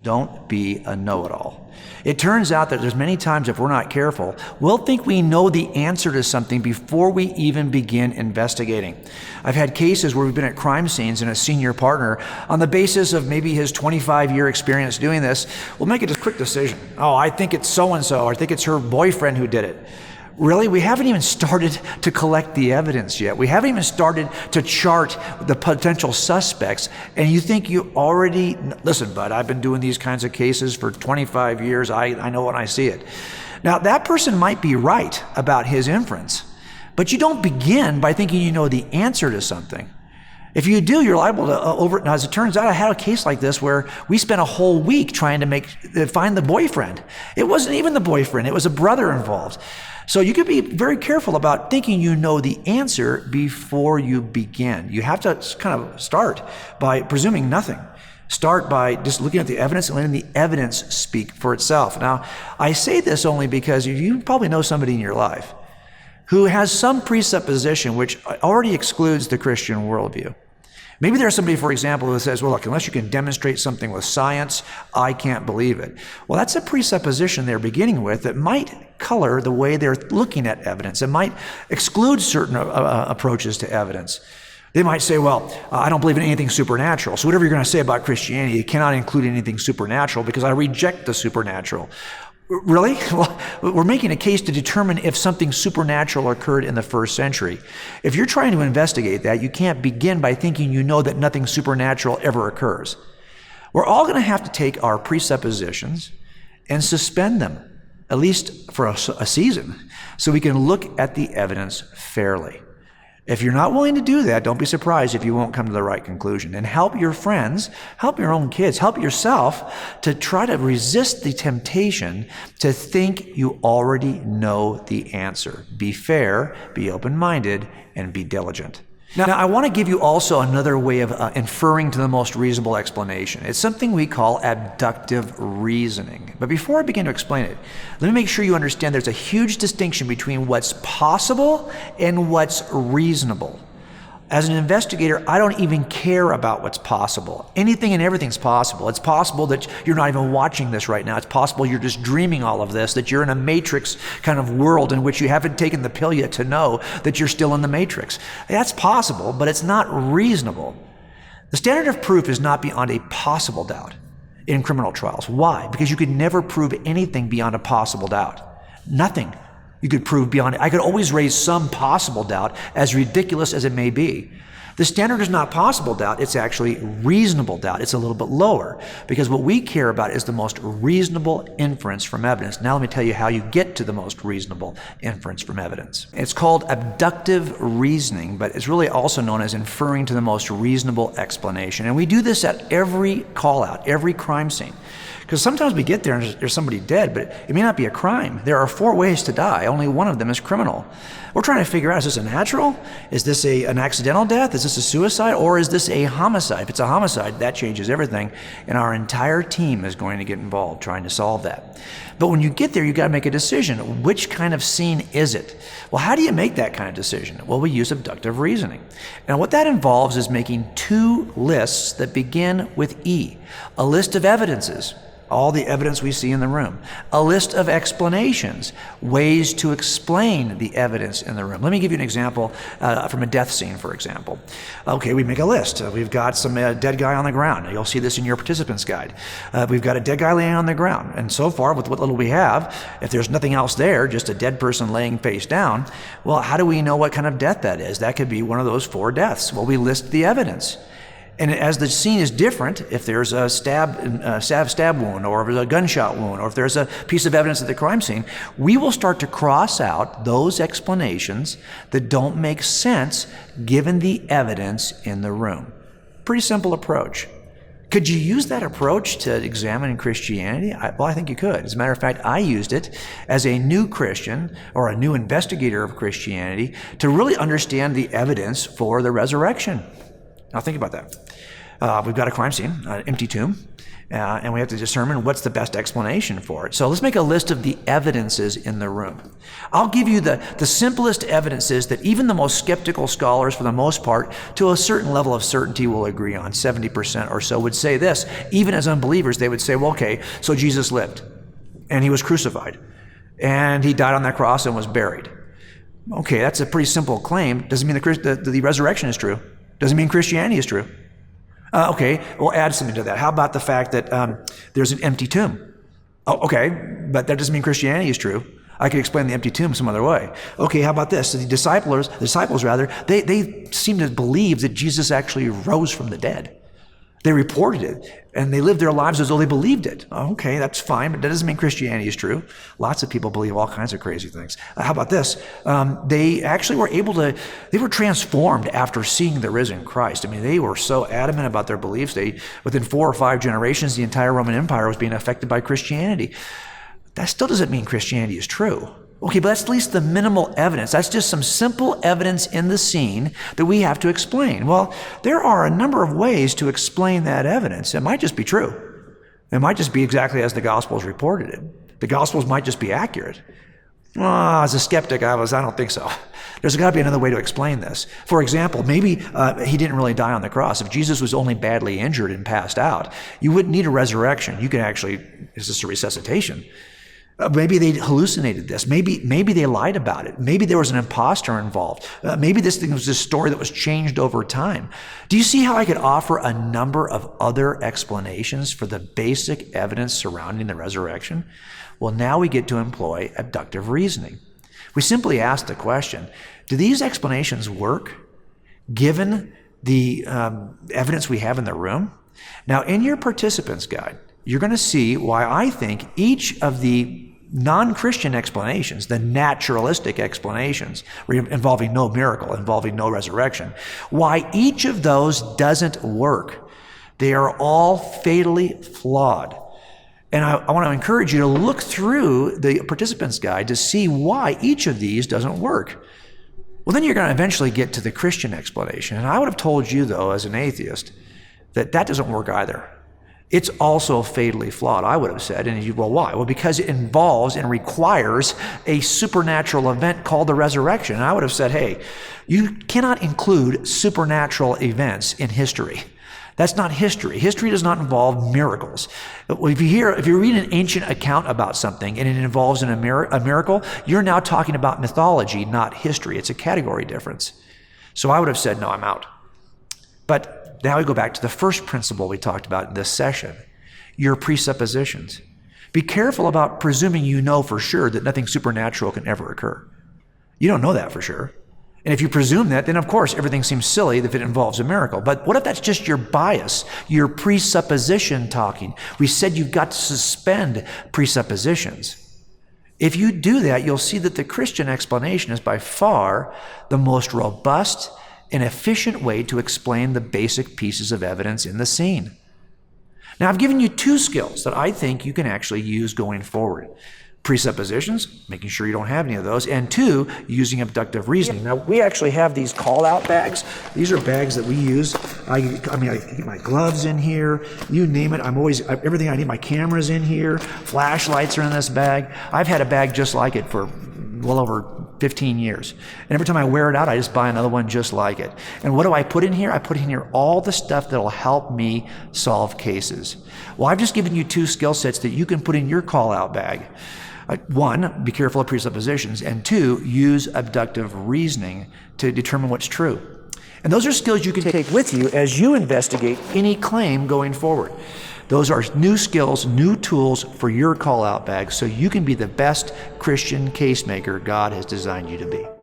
Don't be a know-it-all. It turns out that there's many times if we're not careful, we'll think we know the answer to something before we even begin investigating. I've had cases where we've been at crime scenes and a senior partner, on the basis of maybe his 25-year experience doing this, will make a quick decision. Oh, I think it's so-and-so, or I think it's her boyfriend who did it. Really? We haven't even started to collect the evidence yet. We haven't even started to chart the potential suspects, and you think you already, listen, bud, I've been doing these kinds of cases for 25 years. I know when I see it. Now, that person might be right about his inference, but you don't begin by thinking you know the answer to something. If you do, you're liable to Now, as it turns out, I had a case like this where we spent a whole week trying to find the boyfriend. It wasn't even the boyfriend. It was a brother involved. So you could be very careful about thinking you know the answer before you begin. You have to kind of start by presuming nothing. Start by just looking at the evidence and letting the evidence speak for itself. Now, I say this only because you probably know somebody in your life who has some presupposition which already excludes the Christian worldview. Maybe there's somebody, for example, who says, well, look, unless you can demonstrate something with science, I can't believe it. Well, that's a presupposition they're beginning with that might color the way they're looking at evidence. It might exclude certain approaches to evidence. They might say, well, I don't believe in anything supernatural. So whatever you're going to say about Christianity, you cannot include anything supernatural because I reject the supernatural. Really? Well, we're making a case to determine if something supernatural occurred in the first century. If you're trying to investigate that, you can't begin by thinking you know that nothing supernatural ever occurs. We're all going to have to take our presuppositions and suspend them, at least for a season, so we can look at the evidence fairly. If you're not willing to do that, don't be surprised if you won't come to the right conclusion. And help your friends, help your own kids, help yourself to try to resist the temptation to think you already know the answer. Be fair, be open-minded, and be diligent. Now, I want to give you also another way of inferring to the most reasonable explanation. It's something we call abductive reasoning. But before I begin to explain it, let me make sure you understand there's a huge distinction between what's possible and what's reasonable. As an investigator, I don't even care about what's possible. Anything and everything's possible. It's possible that you're not even watching this right now. It's possible you're just dreaming all of this, that you're in a matrix kind of world in which you haven't taken the pill yet to know that you're still in the matrix. That's possible, but it's not reasonable. The standard of proof is not beyond a possible doubt in criminal trials. Why? Because you could never prove anything beyond a possible doubt. Nothing. You could prove beyond it. I could always raise some possible doubt, as ridiculous as it may be. The standard is not possible doubt, it's actually reasonable doubt. It's a little bit lower, because what we care about is the most reasonable inference from evidence. Now let me tell you how you get to the most reasonable inference from evidence. It's called abductive reasoning, but it's really also known as inferring to the most reasonable explanation. And we do this at every call-out, every crime scene. Because sometimes we get there and there's somebody dead, but it may not be a crime. There are 4 ways to die. Only one of them is criminal. We're trying to figure out, is this a natural? Is this an accidental death? Is this a suicide? Or is this a homicide? If it's a homicide, that changes everything. And our entire team is going to get involved trying to solve that. But when you get there, you've got to make a decision. Which kind of scene is it? Well, how do you make that kind of decision? Well, we use abductive reasoning. Now, what that involves is making 2 lists that begin with E. A list of evidences. All the evidence we see in the room. A list of explanations, ways to explain the evidence in the room. Let me give you an example from a death scene, for example. Okay, we make a list. We've got some dead guy on the ground. You'll see this in your participants guide. We've got a dead guy laying on the ground. And so far, with what little we have, if there's nothing else there, just a dead person laying face down, well, how do we know what kind of death that is? That could be one of those 4 deaths. Well, we list the evidence. And as the scene is different, if there's a stab wound, or if there's a gunshot wound, or if there's a piece of evidence at the crime scene, we will start to cross out those explanations that don't make sense given the evidence in the room. Pretty simple approach. Could you use that approach to examine Christianity? Well, I think you could. As a matter of fact, I used it as a new Christian or a new investigator of Christianity to really understand the evidence for the resurrection. Now think about that. We've got a crime scene, an empty tomb, and we have to determine what's the best explanation for it. So let's make a list of the evidences in the room. I'll give you the simplest evidences that even the most skeptical scholars, for the most part, to a certain level of certainty will agree on. 70% or so would say this. Even as unbelievers, they would say, well, okay, so Jesus lived, and he was crucified, and he died on that cross and was buried. Okay, that's a pretty simple claim. Doesn't mean the resurrection is true. Doesn't mean Christianity is true. Okay, we'll add something to that. How about the fact that there's an empty tomb? Oh, okay, but that doesn't mean Christianity is true. I could explain the empty tomb some other way. Okay, how about this? The disciples, they seem to believe that Jesus actually rose from the dead. They reported it, and they lived their lives as though they believed it. Okay, that's fine, but that doesn't mean Christianity is true. Lots of people believe all kinds of crazy things. How about this? They actually were they were transformed after seeing the risen Christ. I mean, they were so adamant about their beliefs. Within 4 or 5 generations, the entire Roman Empire was being affected by Christianity. That still doesn't mean Christianity is true. Okay, but that's at least the minimal evidence. That's just some simple evidence in the scene that we have to explain. Well, there are a number of ways to explain that evidence. It might just be true. It might just be exactly as the Gospels reported it. The Gospels might just be accurate. As a skeptic, I don't think so. There's got to be another way to explain this. For example, maybe he didn't really die on the cross. If Jesus was only badly injured and passed out, you wouldn't need a resurrection. You could actually, it's just a resuscitation. Maybe they hallucinated this. Maybe they lied about it. Maybe there was an imposter involved. Maybe this thing was a story that was changed over time. Do you see how I could offer a number of other explanations for the basic evidence surrounding the resurrection? Well, now we get to employ abductive reasoning. We simply ask the question, do these explanations work given the evidence we have in the room? Now, in your participants guide, you're going to see why I think each of the non-Christian explanations, the naturalistic explanations involving no miracle, involving no resurrection, why each of those doesn't work. They are all fatally flawed. And I want to encourage you to look through the participants guide to see why each of these doesn't work. Well, then you're going to eventually get to the Christian explanation. And I would have told you, though, as an atheist, that doesn't work either. It's also fatally flawed, I would have said. And you, well, why? Well, because it involves and requires a supernatural event called the resurrection. And I would have said, hey, you cannot include supernatural events in history. That's not history. History does not involve miracles. If you read an ancient account about something and it involves a miracle, you're now talking about mythology, not history. It's a category difference. So I would have said, no, I'm out. But now we go back to the first principle we talked about in this session, your presuppositions. Be careful about presuming you know for sure that nothing supernatural can ever occur. You don't know that for sure. And if you presume that, then of course everything seems silly if it involves a miracle. But what if that's just your bias, your presupposition talking? We said you've got to suspend presuppositions. If you do that, you'll see that the Christian explanation is by far the most robust and efficient way to explain the basic pieces of evidence in the scene. Now, I've given you 2 skills that I think you can actually use going forward. Presuppositions, making sure you don't have any of those, and 2, using abductive reasoning. Now, we actually have these call-out bags. These are bags that we use. I keep my gloves in here, you name it. Everything I need, my camera's in here, flashlights are in this bag. I've had a bag just like it for well over 15 years. And every time I wear it out, I just buy another one just like it. And what do I put in here? I put in here all the stuff that'll help me solve cases. Well, I've just given you 2 skill sets that you can put in your call-out bag. 1, be careful of presuppositions, and 2, use abductive reasoning to determine what's true. And those are skills you can take with you as you investigate any claim going forward. Those are new skills, new tools for your call-out bag so you can be the best Christian case maker God has designed you to be.